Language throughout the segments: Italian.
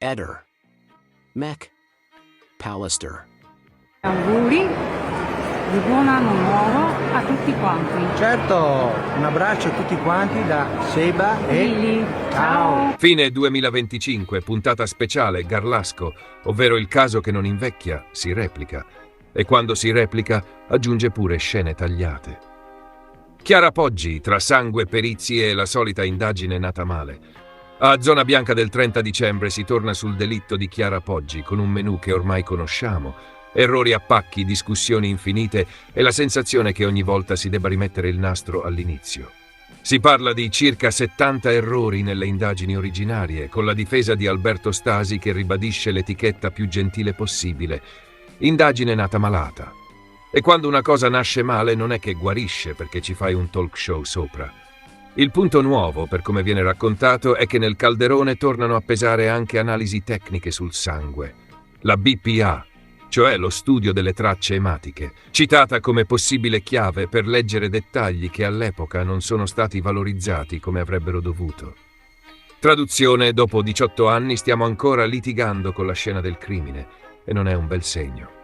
Eder, Mech, Pallister. Auguri di buon anno nuovo a tutti quanti. Certo, un abbraccio a tutti quanti da Seba e Lili, ciao. Fine 2025, puntata speciale Garlasco, ovvero il caso che non invecchia, si replica. E quando si replica, aggiunge pure scene tagliate. Chiara Poggi, tra sangue, perizie e la solita indagine nata male. A Zona Bianca del 30 dicembre si torna sul delitto di Chiara Poggi, con un menù che ormai conosciamo. Errori a pacchi, discussioni infinite e la sensazione che ogni volta si debba rimettere il nastro all'inizio. Si parla di circa 70 errori nelle indagini originarie, con la difesa di Alberto Stasi che ribadisce l'etichetta più gentile possibile. Indagine nata malata. E quando una cosa nasce male non è che guarisce perché ci fai un talk show sopra. Il punto nuovo, per come viene raccontato, è che nel calderone tornano a pesare anche analisi tecniche sul sangue. La BPA, cioè lo studio delle tracce ematiche, citata come possibile chiave per leggere dettagli che all'epoca non sono stati valorizzati come avrebbero dovuto. Traduzione: dopo 18 anni stiamo ancora litigando con la scena del crimine, e non è un bel segno.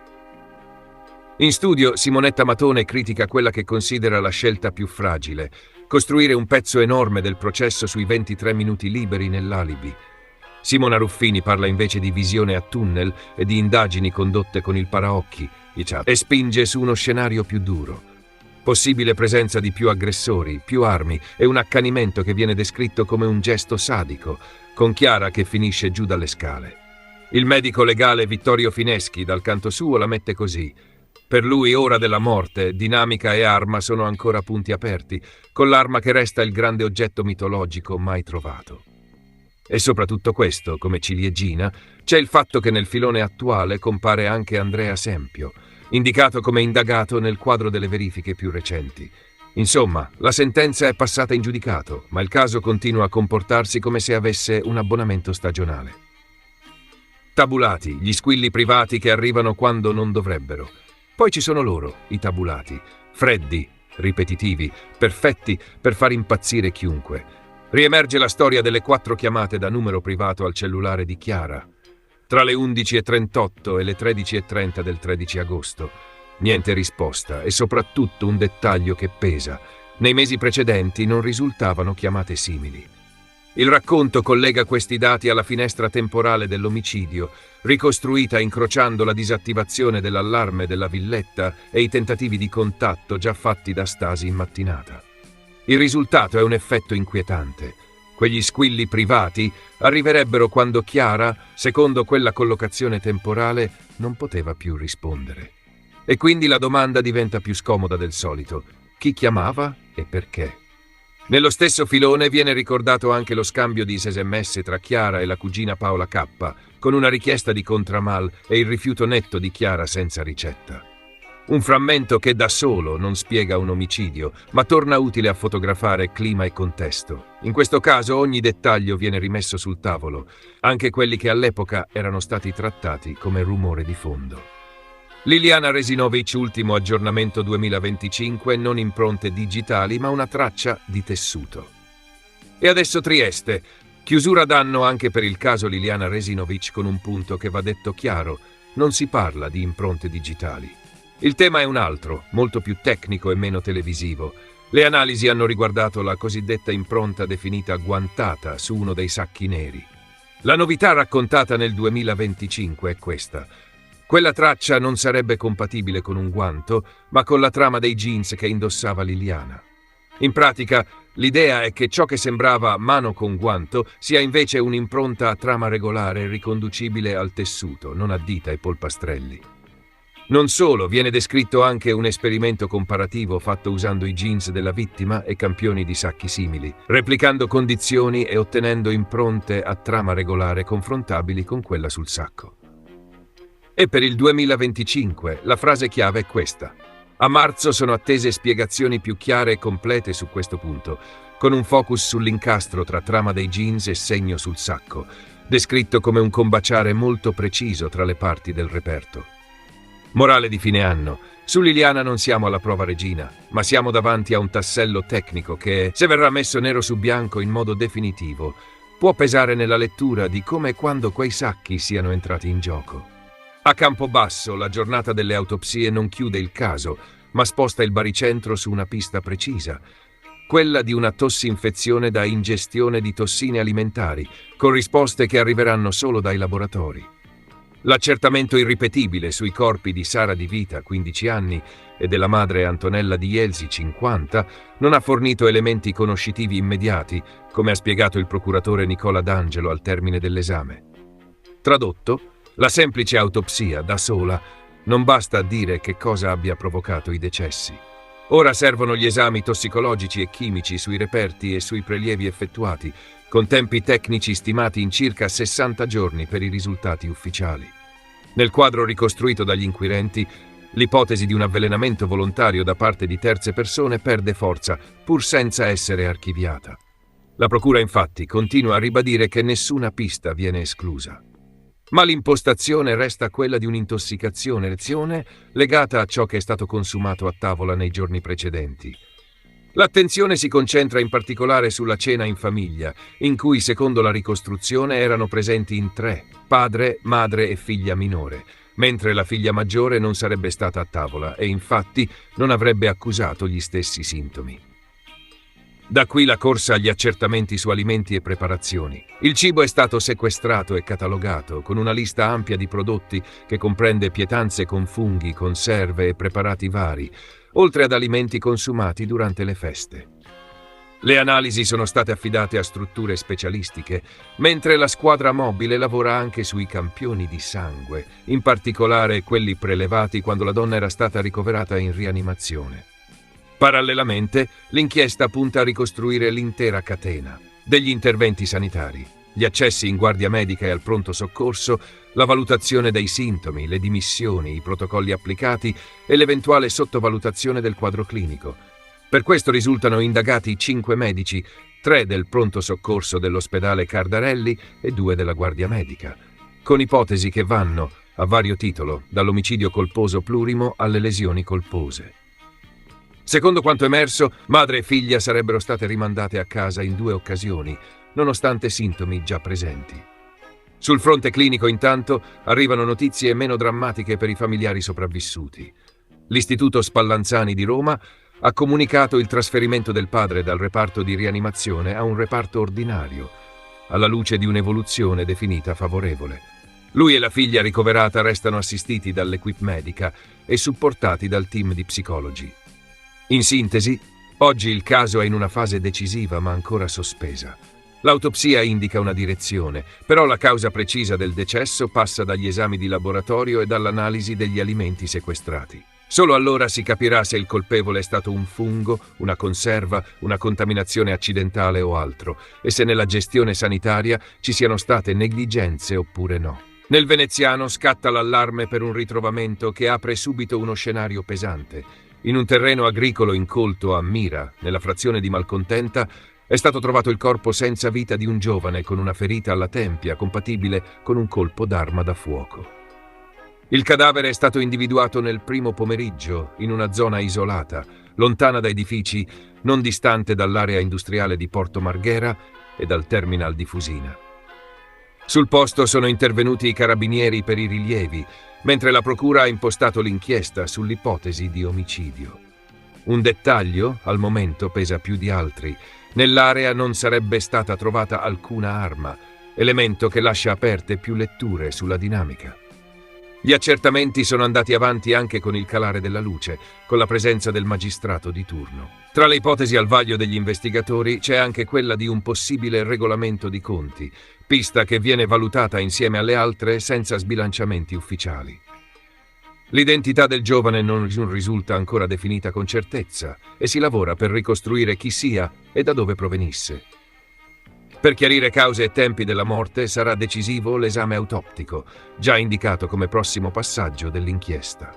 In studio Simonetta Matone critica quella che considera la scelta più fragile: costruire un pezzo enorme del processo sui 23 minuti liberi nell'alibi. Simona Ruffini parla invece di visione a tunnel e di indagini condotte con il paraocchi, e spinge su uno scenario più duro. Possibile presenza di più aggressori, più armi e un accanimento che viene descritto come un gesto sadico, con Chiara che finisce giù dalle scale. Il medico legale Vittorio Fineschi, dal canto suo, la mette così: per lui ora della morte, dinamica e arma sono ancora punti aperti, con l'arma che resta il grande oggetto mitologico mai trovato. E soprattutto questo, come ciliegina, c'è il fatto che nel filone attuale compare anche Andrea Sempio, indicato come indagato nel quadro delle verifiche più recenti. Insomma, la sentenza è passata in giudicato, ma il caso continua a comportarsi come se avesse un abbonamento stagionale. Tabulati, gli squilli privati che arrivano quando non dovrebbero. Poi ci sono loro, i tabulati, freddi, ripetitivi, perfetti per far impazzire chiunque. Riemerge la storia delle 4 chiamate da numero privato al cellulare di Chiara, tra le 11:38 e le 13:30 del 13 agosto. Niente risposta e soprattutto un dettaglio che pesa: nei mesi precedenti non risultavano chiamate simili. Il racconto collega questi dati alla finestra temporale dell'omicidio, ricostruita incrociando la disattivazione dell'allarme della villetta e i tentativi di contatto già fatti da Stasi in mattinata. Il risultato è un effetto inquietante. Quegli squilli privati arriverebbero quando Chiara, secondo quella collocazione temporale, non poteva più rispondere. E quindi la domanda diventa più scomoda del solito: chi chiamava e perché? Nello stesso filone viene ricordato anche lo scambio di SMS tra Chiara e la cugina Paola K, con una richiesta di contramal e il rifiuto netto di Chiara senza ricetta. Un frammento che da solo non spiega un omicidio, ma torna utile a fotografare clima e contesto. In questo caso ogni dettaglio viene rimesso sul tavolo, anche quelli che all'epoca erano stati trattati come rumore di fondo. Liliana Resinovic, ultimo aggiornamento 2025, non impronte digitali ma una traccia di tessuto. E adesso Trieste, chiusura d'anno anche per il caso Liliana Resinovic, con un punto che va detto chiaro: non si parla di impronte digitali. Il tema è un altro, molto più tecnico e meno televisivo. Le analisi hanno riguardato la cosiddetta impronta definita guantata su uno dei sacchi neri. La novità raccontata nel 2025 è questa: quella traccia non sarebbe compatibile con un guanto, ma con la trama dei jeans che indossava Liliana. In pratica, l'idea è che ciò che sembrava mano con guanto sia invece un'impronta a trama regolare riconducibile al tessuto, non a dita e polpastrelli. Non solo, viene descritto anche un esperimento comparativo fatto usando i jeans della vittima e campioni di sacchi simili, replicando condizioni e ottenendo impronte a trama regolare confrontabili con quella sul sacco. E per il 2025 la frase chiave è questa: a marzo sono attese spiegazioni più chiare e complete su questo punto, con un focus sull'incastro tra trama dei jeans e segno sul sacco, descritto come un combaciare molto preciso tra le parti del reperto. Morale di fine anno: su Liliana non siamo alla prova regina, ma siamo davanti a un tassello tecnico che, se verrà messo nero su bianco in modo definitivo, può pesare nella lettura di come e quando quei sacchi siano entrati in gioco. A Campobasso la giornata delle autopsie non chiude il caso, ma sposta il baricentro su una pista precisa, quella di una tossinfezione da ingestione di tossine alimentari, con risposte che arriveranno solo dai laboratori. L'accertamento irripetibile sui corpi di Sara Di Vita, 15 anni, e della madre Antonella Di Jelsi, 50, non ha fornito elementi conoscitivi immediati, come ha spiegato il procuratore Nicola D'Angelo al termine dell'esame. Tradotto, la semplice autopsia, da sola, non basta a dire che cosa abbia provocato i decessi. Ora servono gli esami tossicologici e chimici sui reperti e sui prelievi effettuati, con tempi tecnici stimati in circa 60 giorni per i risultati ufficiali. Nel quadro ricostruito dagli inquirenti, l'ipotesi di un avvelenamento volontario da parte di terze persone perde forza, pur senza essere archiviata. La procura infatti continua a ribadire che nessuna pista viene esclusa. Ma l'impostazione resta quella di un'intossicazione legata a ciò che è stato consumato a tavola nei giorni precedenti. L'attenzione si concentra in particolare sulla cena in famiglia, in cui, secondo la ricostruzione, erano presenti in 3, padre, madre e figlia minore, mentre la figlia maggiore non sarebbe stata a tavola e infatti non avrebbe accusato gli stessi sintomi. Da qui la corsa agli accertamenti su alimenti e preparazioni. Il cibo è stato sequestrato e catalogato, con una lista ampia di prodotti che comprende pietanze con funghi, conserve e preparati vari, oltre ad alimenti consumati durante le feste. Le analisi sono state affidate a strutture specialistiche, mentre la squadra mobile lavora anche sui campioni di sangue, in particolare quelli prelevati quando la donna era stata ricoverata in rianimazione. Parallelamente, l'inchiesta punta a ricostruire l'intera catena degli interventi sanitari, gli accessi in guardia medica e al pronto soccorso, la valutazione dei sintomi, le dimissioni, i protocolli applicati e l'eventuale sottovalutazione del quadro clinico. Per questo risultano indagati 5 medici, 3 del pronto soccorso dell'ospedale Cardarelli e 2 della guardia medica, con ipotesi che vanno, a vario titolo, dall'omicidio colposo plurimo alle lesioni colpose. Secondo quanto emerso, madre e figlia sarebbero state rimandate a casa in 2 occasioni, nonostante sintomi già presenti. Sul fronte clinico, intanto, arrivano notizie meno drammatiche per i familiari sopravvissuti. L'Istituto Spallanzani di Roma ha comunicato il trasferimento del padre dal reparto di rianimazione a un reparto ordinario, alla luce di un'evoluzione definita favorevole. Lui e la figlia ricoverata restano assistiti dall'equipe medica e supportati dal team di psicologi. In sintesi, oggi il caso è in una fase decisiva ma ancora sospesa. L'autopsia indica una direzione, però la causa precisa del decesso passa dagli esami di laboratorio e dall'analisi degli alimenti sequestrati. Solo allora si capirà se il colpevole è stato un fungo, una conserva, una contaminazione accidentale o altro, e se nella gestione sanitaria ci siano state negligenze oppure no. Nel veneziano scatta l'allarme per un ritrovamento che apre subito uno scenario pesante. In un terreno agricolo incolto a Mira, nella frazione di Malcontenta, è stato trovato il corpo senza vita di un giovane con una ferita alla tempia compatibile con un colpo d'arma da fuoco. Il cadavere è stato individuato nel primo pomeriggio in una zona isolata, lontana da edifici, non distante dall'area industriale di Porto Marghera e dal terminal di Fusina. Sul posto sono intervenuti i carabinieri per i rilievi, mentre la procura ha impostato l'inchiesta sull'ipotesi di omicidio. Un dettaglio, al momento, pesa più di altri. Nell'area non sarebbe stata trovata alcuna arma, elemento che lascia aperte più letture sulla dinamica. Gli accertamenti sono andati avanti anche con il calare della luce, con la presenza del magistrato di turno. Tra le ipotesi al vaglio degli investigatori c'è anche quella di un possibile regolamento di conti, pista che viene valutata insieme alle altre senza sbilanciamenti ufficiali. L'identità del giovane non risulta ancora definita con certezza e si lavora per ricostruire chi sia e da dove provenisse. Per chiarire cause e tempi della morte sarà decisivo l'esame autoptico, già indicato come prossimo passaggio dell'inchiesta.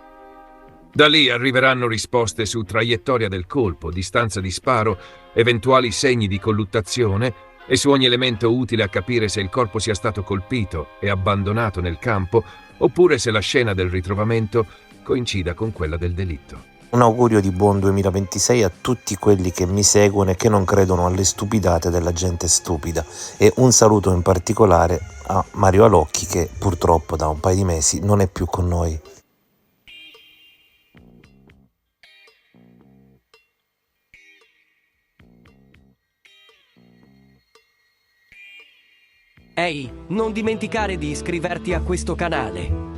Da lì arriveranno risposte su traiettoria del colpo, distanza di sparo, eventuali segni di colluttazione e su ogni elemento utile a capire se il corpo sia stato colpito e abbandonato nel campo oppure se la scena del ritrovamento coincida con quella del delitto. Un augurio di buon 2026 a tutti quelli che mi seguono e che non credono alle stupidate della gente stupida, e un saluto in particolare a Mario Alocchi, che purtroppo da un paio di mesi non è più con noi. Ehi, non dimenticare di iscriverti a questo canale.